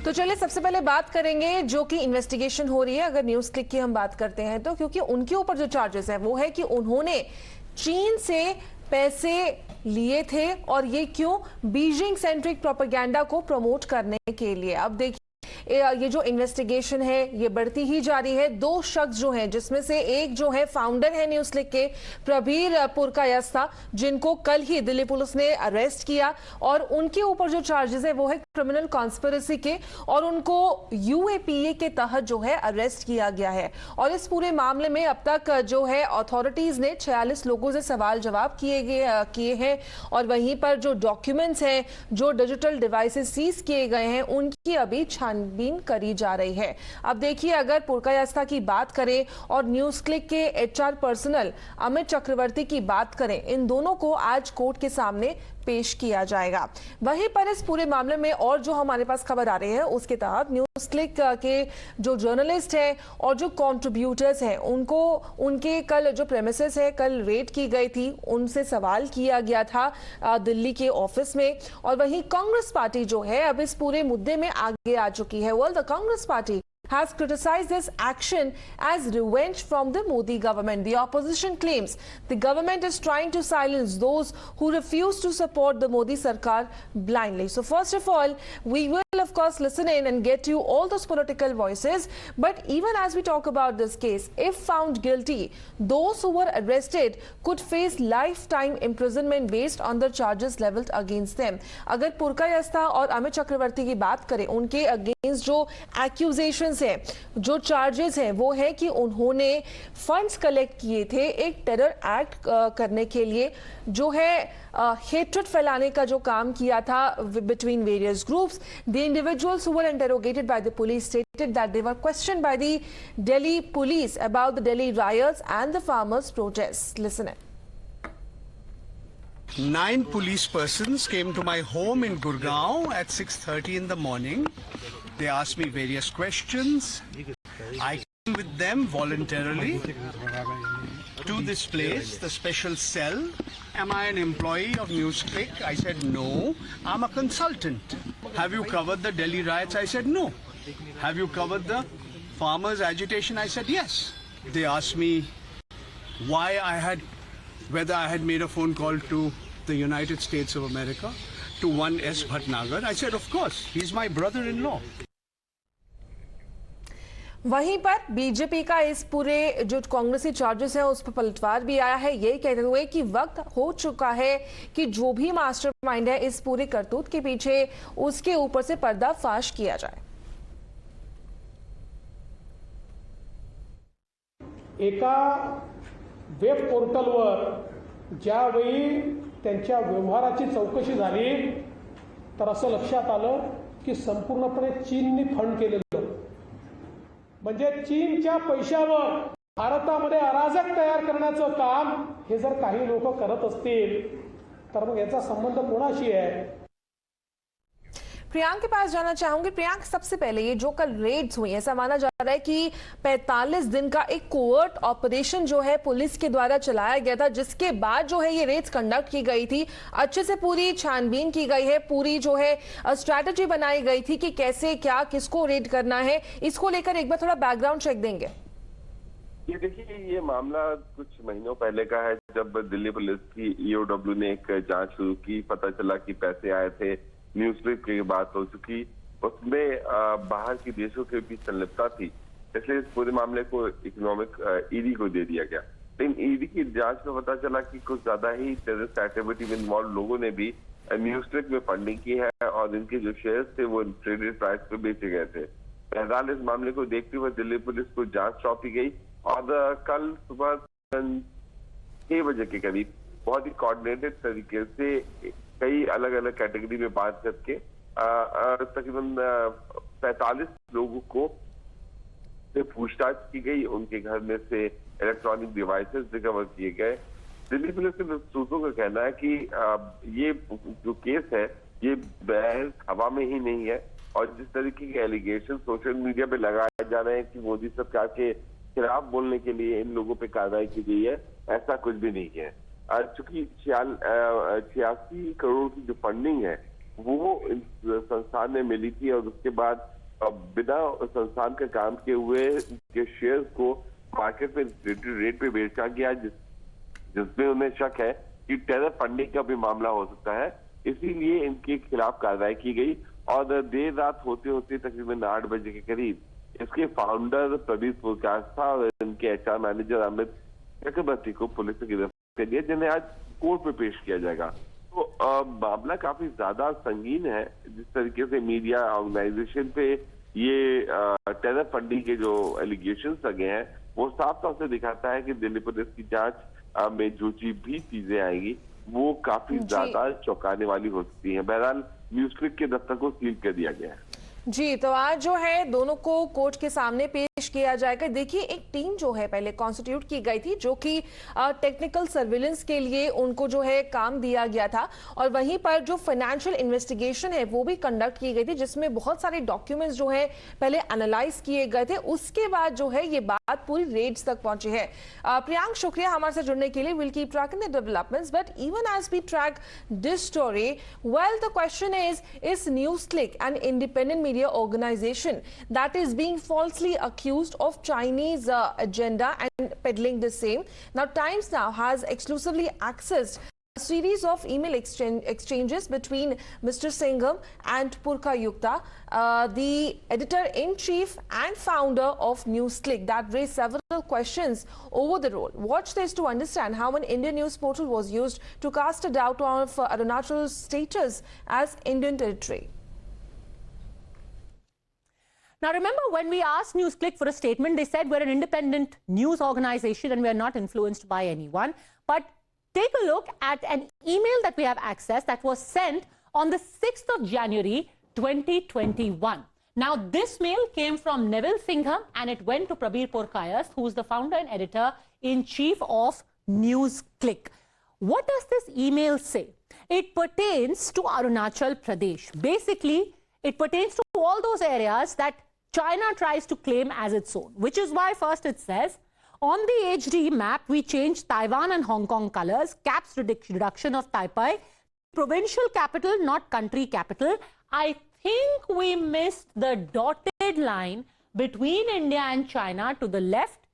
तो चलिए सबसे पहले बात करेंगे जो कि इन्वेस्टिगेशन हो रही है, अगर न्यूज क्लिक की हम बात करते हैं तो, क्योंकि उनके ऊपर जो चार्जेस है वो है कि उन्होंने चीन से पैसे लिए थे और ये क्यों, बीजिंग सेंट्रिक प्रोपेगेंडा को प्रमोट करने के लिए। अब देखिए ये जो इन्वेस्टिगेशन है ये बढ़ती ही जा रही है। दो शख्स जो हैं, जिसमें से एक जो है फाउंडर है न्यूज क्लिक के प्रबीर पुरकायस्था, जिनको कल ही दिल्ली पुलिस ने अरेस्ट किया और उनके ऊपर जो चार्जेस है वो है क्रिमिनल कॉन्स्पिरेसी के, और उनको यूएपीए के तहत जो है अरेस्ट किया गया है। और इस पूरे मामले में अब तक जो है अथॉरिटीज ने 46 लोगों से सवाल जवाब किए हैं, और वहीं पर जो डॉक्यूमेंट्स हैं, जो डिजिटल डिवाइसेस सीज किए गए हैं, उनकी अभी छानबीन करी जा रही है। अब देखिए, अगर पुरकायस्था की बात करें और न्यूज क्लिक के एचआर पर्सनल अमित चक्रवर्ती की बात करें, इन दोनों को आज कोर्ट के सामने पेश किया जाएगा। वहीं पर इस पूरे मामले में और जो हमारे पास खबर आ रही है उसके तहत न्यूज क्लिक के जो जर्नलिस्ट हैं और जो कंट्रीब्यूटर्स हैं, उनको उनके कल जो प्रेमिसेस है, कल रेड की गई थी, उनसे सवाल किया गया था दिल्ली के ऑफिस में। और वहीं कांग्रेस पार्टी जो है अब इस पूरे मुद्दे में आगे आ चुकी है। Well, the Congress party has criticized this action as revenge from the Modi government. The opposition claims the government is trying to silence those who refuse to support the Modi Sarkar blindly. So first of all, we will of course listen in and get you all those political voices. But even as we talk about this case, if found guilty, those who were arrested could face lifetime imprisonment based on the charges leveled against them. अगर पुरकायस्था और अमित चक्रवर्ती की बात करें, उनके against जो accusation है, जो charges हैं, वो है कि उन्होंने फंड्स कलेक्ट किए थे एक टेरर एक्ट करने के लिए, जो है हेट्रेड फैलाने का जो काम किया था between various groups. The individuals who were interrogated by the police stated that they were questioned by the Delhi police about the Delhi riots and the farmers protest. Listen it. 9 police persons came to my home in Gurgaon at 6:30 in the morning. They asked me various questions. I came with them voluntarily to this place, the special cell. Am I an employee of NewsClick? I said no. I'm a consultant. Have you covered the Delhi riots? I said no. Have you covered the farmers' agitation? I said yes. They asked me whether I had made a phone call to the United States of America, to one S. Bhatnagar. I said, of course, he's my brother-in-law. वहीं पर BJP का इस पूरे जो कांग्रेसी charges है उस पर पलटवार भी आया है, ये कहते हुए कि वक्त हो चुका है कि जो भी मास्टरमाइंड है इस पूरे करतूत के पीछे, उसके ऊपर से पर्दाफाश किया जाए। एका वेब पोर्टलवर ज्यावेळी त्यांच्या व्यवहाराची चौकशी झाली तर असं लक्षात आलं की संपूर्णपणे चीनने फंड केलेलं, म्हणजे चीनच्या पैशावर भारतामध्ये अराजक तयार करण्याचं काम हे जर काही लोक करत असतील तर मग याचा संबंध कोणाशी आहे? प्रियांक के पास जाना चाहूंगी। प्रियांक, सबसे पहले ये जो कल रेड्स हुई, ऐसा माना जा रहा है कि 45 दिन का एक कोवर्ट ऑपरेशन जो है पुलिस के द्वारा चलाया गया था, जिसके बाद जो है ये रेड्स कंडक्ट की गई थी, अच्छे से पूरी छानबीन की गई है, पूरी जो है स्ट्रैटेजी बनाई गई थी कि कैसे क्या किसको रेड करना है। इसको लेकर एक बार थोड़ा बैकग्राउंड चेक देंगे। ये देखिए, ये मामला कुछ महीनों पहले का है, जब दिल्ली पुलिस की ईओडब्ल्यू ने एक जांच शुरू की। पता चला कि पैसे आए थे, न्यूज क्लिक की बात हो चुकी, उसमें बाहर के देशों के भी संलिप्तता थी, इसलिए इस पूरे मामले को इकोनॉमिक ईडी को दे दिया गया। लेकिन ईडी की जांच में पता चला कि कुछ ज्यादा ही टेररिस्ट एक्टिविटी में इन्वॉल्व लोगों ने भी न्यूज क्लिक में फंडिंग की है और इनके जो शेयर्स थे वो ट्रेडेड प्राइस पे बेचे गए थे। बहरहाल इस मामले को देखते हुए दिल्ली पुलिस को जांच सौंपी गई और कल सुबह 6 बजे के करीब बहुत ही कोऑर्डिनेटेड तरीके से कई अलग अलग कैटेगरी में बात करके तकरीबन 45 लोगों को से पूछताछ की गई। उनके घर में से इलेक्ट्रॉनिक डिवाइसेस रिकवर किए गए। दिल्ली पुलिस के सूत्रों का कहना है कि ये जो केस है ये बहस हवा में ही नहीं है, और जिस तरीके के एलिगेशन सोशल मीडिया पे लगाए जा रहे हैं कि मोदी सरकार के खिलाफ बोलने के लिए इन लोगों पे कार्रवाई की गई है, ऐसा कुछ भी नहीं है। चूंकि 86 करोड़ की जो फंडिंग है वो इस संस्थान में मिली थी और उसके बाद बिना संस्थान का काम किए हुए के शेयर्स को मार्केट में रेट पे बेचा गया, जिसमें उन्हें शक है कि टेरर फंडिंग का भी मामला हो सकता है। इसीलिए इनके खिलाफ कार्रवाई की गई और देर रात होते होते तकरीबन 8 बजे के करीब इसके फाउंडर प्रबीर पुरकायस्था और इनके एचआर मैनेजर अमित चक्रवर्ती को पुलिस ने गिरफ्तार कर लिया, जिन्हें आज कोर्ट में पेश किया जाएगा। तो मामला काफी ज्यादा संगीन है। जिस तरीके से मीडिया ऑर्गेनाइजेशन पे ये टेरर फंडिंग के जो एलिगेशंस लगे हैं वो साफ तौर से दिखाता है कि दिल्ली पुलिस की जांच में जो भी चीजें आएंगी वो काफी ज्यादा चौंकाने वाली हो सकती है। बहरहाल न्यूज़क्लिक के दफ्तर को सील कर दिया गया है। जी, तो आज जो है दोनों को कोर्ट के सामने पेश किया जाएगा। देखिए, एक टीम जो है पहले कॉन्स्टिट्यूट की गई थी जो कि टेक्निकल सर्विलेंस के लिए उनको जो है काम दिया गया था, और वहीं पर जो फाइनेंशियल इन्वेस्टिगेशन है वो भी कंडक्ट की गई थी, जिसमें बहुत सारे डॉक्यूमेंट्स जो है पहले एनालाइज किए गए थे। उसके बाद जो है ये बात पूरी रेड्स तक पहुंची है। प्रियांक, शुक्रिया हमारे साथ जुड़ने के लिए। Will keep tracking the developments, but even as we track this story, well the question is NewsClick an independent media organization that is being falsely accused of Chinese agenda and peddling the same? Now, Times now has exclusively accessed a series of email exchanges between Mr. Singham and Purkayastha, the editor-in-chief and founder of NewsClick, that raised several questions over the role. Watch this to understand how an Indian news portal was used to cast a doubt on Arunachal's status as Indian territory. Now, remember, when we asked NewsClick for a statement, they said we're an independent news organization and we're not influenced by anyone. But take a look at an email that we have accessed that was sent on the 6th of January, 2021. Now, this mail came from Neville Singham and it went to Prabir Purkayastha, who's the founder and editor-in-chief of NewsClick. What does this email say? It pertains to Arunachal Pradesh. Basically, it pertains to all those areas that China tries to claim as its own, which is why first it says, on the HD map, we changed Taiwan and Hong Kong colors, caps reduction of Taipei, provincial capital, not country capital. I think we missed the dotted line between India and China to the left,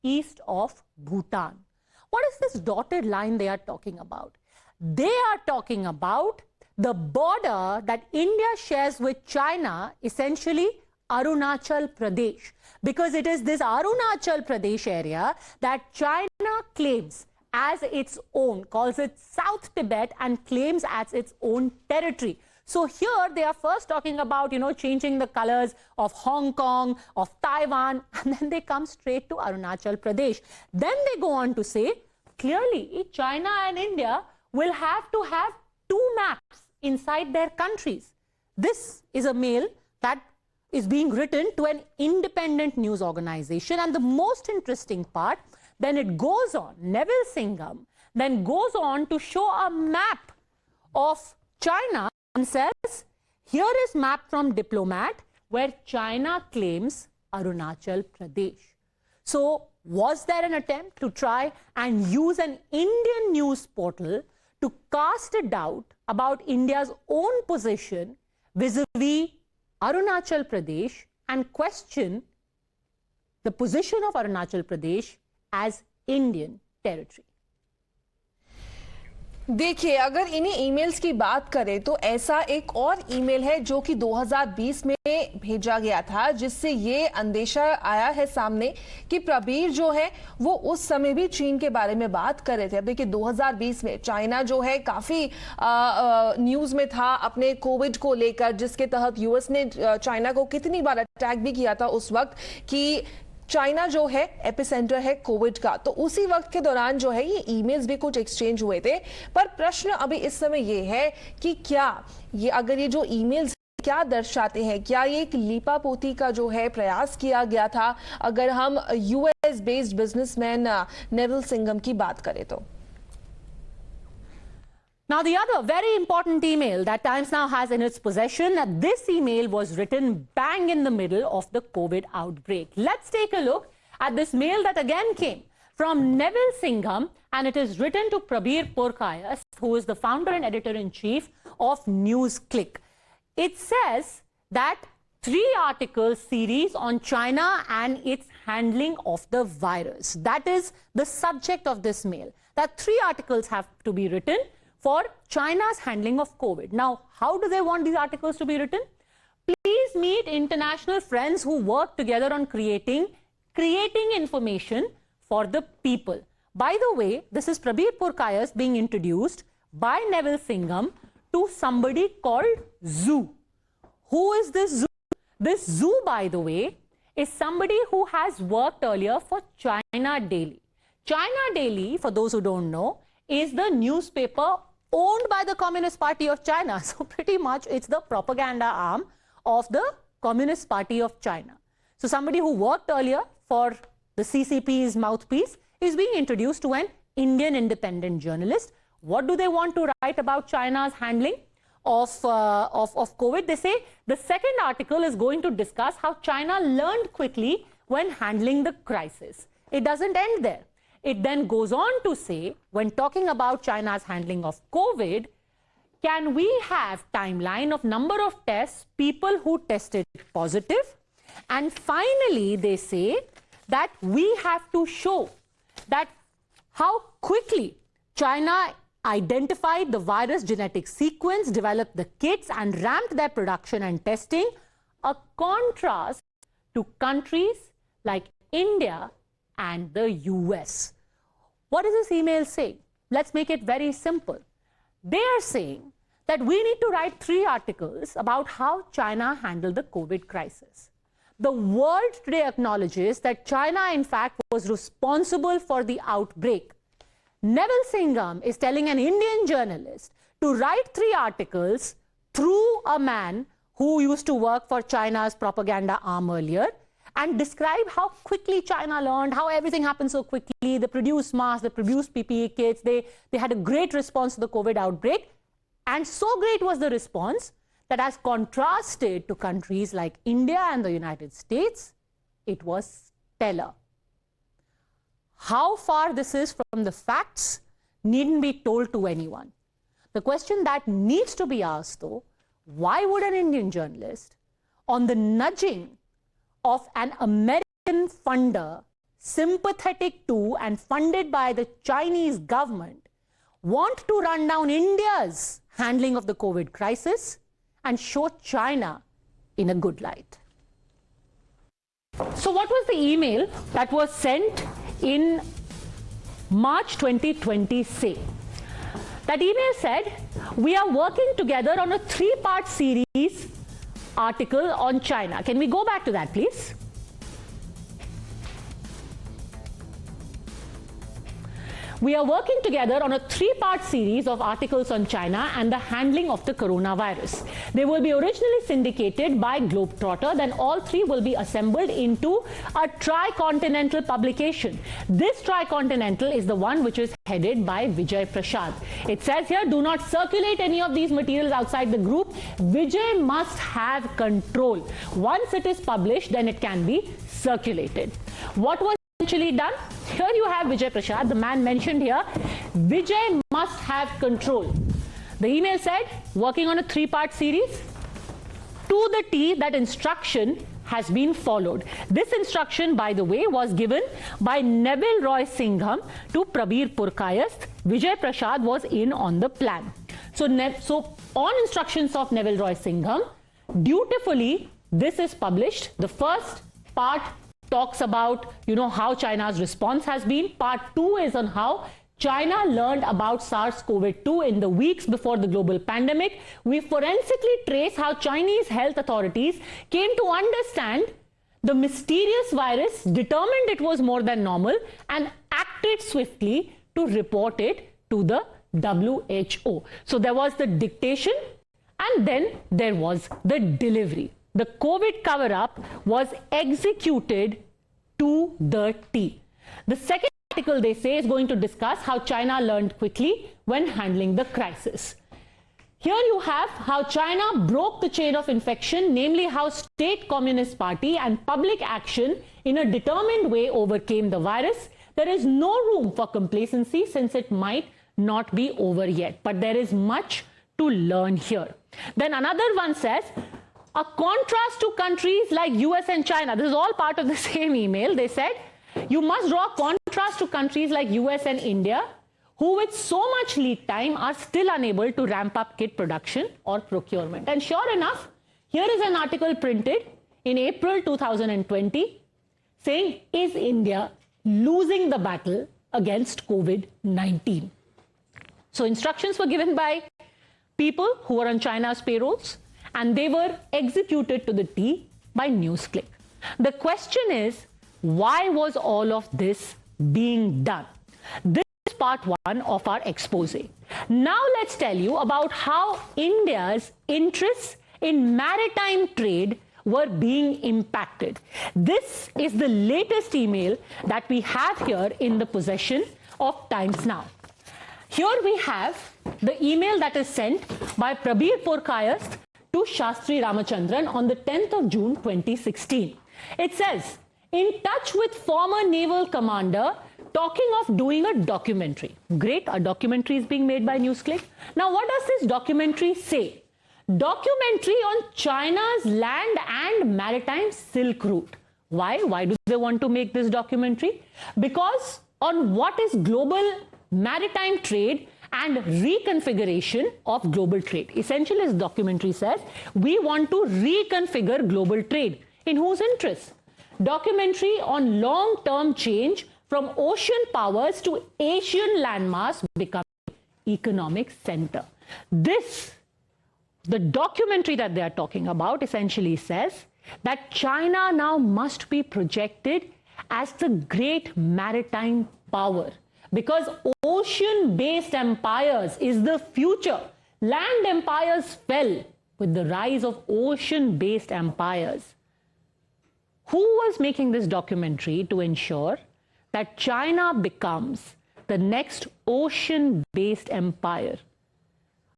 east of Bhutan. What is this dotted line they are talking about? They are talking about the border that India shares with China, essentially Arunachal Pradesh, because it is this Arunachal Pradesh area that China claims as its own, calls it South Tibet, and claims as its own territory. So here they are first talking about, changing the colors of Hong Kong, of Taiwan, and then they come straight to Arunachal Pradesh. Then they go on to say, clearly, China and India will have to have two maps inside their countries. This is a mail that is being written to an independent news organization. And the most interesting part, then it goes on, Neville Singham then goes on to show a map of China and says, here is map from Diplomat where China claims Arunachal Pradesh. So was there an attempt to try and use an Indian news portal to cast a doubt about India's own position vis-a-vis Arunachal Pradesh and question the position of Arunachal Pradesh as Indian territory? देखिए, अगर इन्हीं emails की बात करें तो ऐसा एक और ईमेल है जो कि 2020 में भेजा गया था, जिससे ये अंदेशा आया है सामने कि प्रबीर जो है वो उस समय भी चीन के बारे में बात कर रहे थे। अब देखिए, 2020 में चाइना जो है काफी न्यूज में था अपने कोविड को लेकर, जिसके तहत यूएस ने चाइना को कितनी बार अटैक भी किया था उस वक्त कि चाइना जो है एपिसेंटर है कोविड का। तो उसी वक्त के दौरान जो है ये ईमेल्स भी कुछ एक्सचेंज हुए थे। पर प्रश्न अभी इस समय ये है कि क्या ये अगर ये जो ईमेल्स क्या दर्शाते हैं, क्या ये एक लीपापोती का जो है प्रयास किया गया था अगर हम US based businessman Neville Singham की बात करें तो? Now, the other very important email that Times now has in its possession, this email was written bang in the middle of the COVID outbreak. Let's take a look at this mail that again came from Neville Singham, and it is written to Prabir Purkayastha, who is the founder and editor-in-chief of NewsClick. It says that 3-article series on China and its handling of the virus. That is the subject of this mail. That 3 articles have to be written for China's handling of COVID. Now, how do they want these articles to be written? Please meet international friends who work together on creating information for the people. By the way, this is Prabir Purkayastha being introduced by Neville Singham to somebody called Zhu. Who is this Zhu? This Zhu, by the way, is somebody who has worked earlier for China Daily. China Daily, for those who don't know, is the newspaper owned by the Communist Party of China. So pretty much it's the propaganda arm of the Communist Party of China. So somebody who worked earlier for the CCP's mouthpiece is being introduced to an Indian independent journalist. What do they want to write about China's handling of COVID? They say the second article is going to discuss how China learned quickly when handling the crisis. It doesn't end there. It then goes on to say, when talking about China's handling of COVID, can we have timeline of number of tests, people who tested positive? And finally, they say that we have to show that how quickly China identified the virus genetic sequence, developed the kits and ramped their production and testing, a contrast to countries like India and the US. What is this email saying? Let's make it very simple. They are saying that we need to write 3 articles about how China handled the COVID crisis. The world today acknowledges that China, in fact, was responsible for the outbreak. Neville Singham is telling an Indian journalist to write 3 articles through a man who used to work for China's propaganda arm earlier, and describe how quickly China learned, how everything happened so quickly. They produced masks, they produced PPE kits, they had a great response to the COVID outbreak. And so great was the response that, as contrasted to countries like India and the United States, it was stellar. How far this is from the facts needn't be told to anyone. The question that needs to be asked, though, why would an Indian journalist, on the nudging of an American funder sympathetic to and funded by the Chinese government, want to run down India's handling of the COVID crisis and show China in a good light? So what was the email that was sent in March 2020 say? That email said, we are working together on a 3-part series article on China. Can we go back to that, please? We are working together on a 3-part series of articles on China and the handling of the coronavirus. They will be originally syndicated by Globetrotter, then all 3 will be assembled into a tricontinental publication. This tricontinental is the one which is headed by Vijay Prashad. It says here, do not circulate any of these materials outside the group. Vijay must have control. Once it is published, then it can be circulated. What was eventually done? Here you have Vijay Prashad, the man mentioned here. Vijay must have control. The email said, working on a 3-part series. To the T, that instruction has been followed. This instruction, by the way, was given by Neville Roy Singham to Prabir Purkayastha. Vijay Prashad was in on the plan. So on instructions of Neville Roy Singham, dutifully, this is published. The first part talks about, how China's response has been. Part 2 is on how China learned about SARS-CoV-2 in the weeks before the global pandemic. We forensically trace how Chinese health authorities came to understand the mysterious virus, determined it was more than normal, and acted swiftly to report it to the WHO. So there was the dictation, and then there was the delivery. The COVID cover-up was executed to the T. The second article, they say, is going to discuss how China learned quickly when handling the crisis. Here you have how China broke the chain of infection, namely how State Communist Party and public action in a determined way overcame the virus. there is no room for complacency since it might not be over yet. But there is much to learn here. Then another one says, a contrast to countries like US and China. This is all part of the same email. They said, you must draw a contrast to countries like US and India, who with so much lead time are still unable to ramp up kit production or procurement. And sure enough, here is an article printed in April 2020 saying, is India losing the battle against COVID-19? So instructions were given by people who were on China's payrolls, and they were executed to the T by NewsClick. The question is, why was all of this being done? This is part one of our expose. Now let's tell you about how India's interests in maritime trade were being impacted. This is the latest email that we have here in the possession of Times Now. Here we have the email that is sent by Prabir Purkayastha to Shastri Ramachandran on the 10th of June 2016. It says, in touch with former naval commander, talking of doing a documentary. Great, a documentary is being made by NewsClick. Now, what does this documentary say? Documentary on China's land and maritime Silk Route. Why? Why do they want to make this documentary? Because on what is global maritime trade and reconfiguration of global trade. Essentially, this documentary says, we want to reconfigure global trade. In whose interest? Documentary on long-term change from ocean powers to Asian landmass becoming economic center. The documentary that they are talking about essentially says that China now must be projected as the great maritime power, because ocean-based empires is the future. Land empires fell with the rise of ocean-based empires. Who was making this documentary to ensure that China becomes the next ocean-based empire?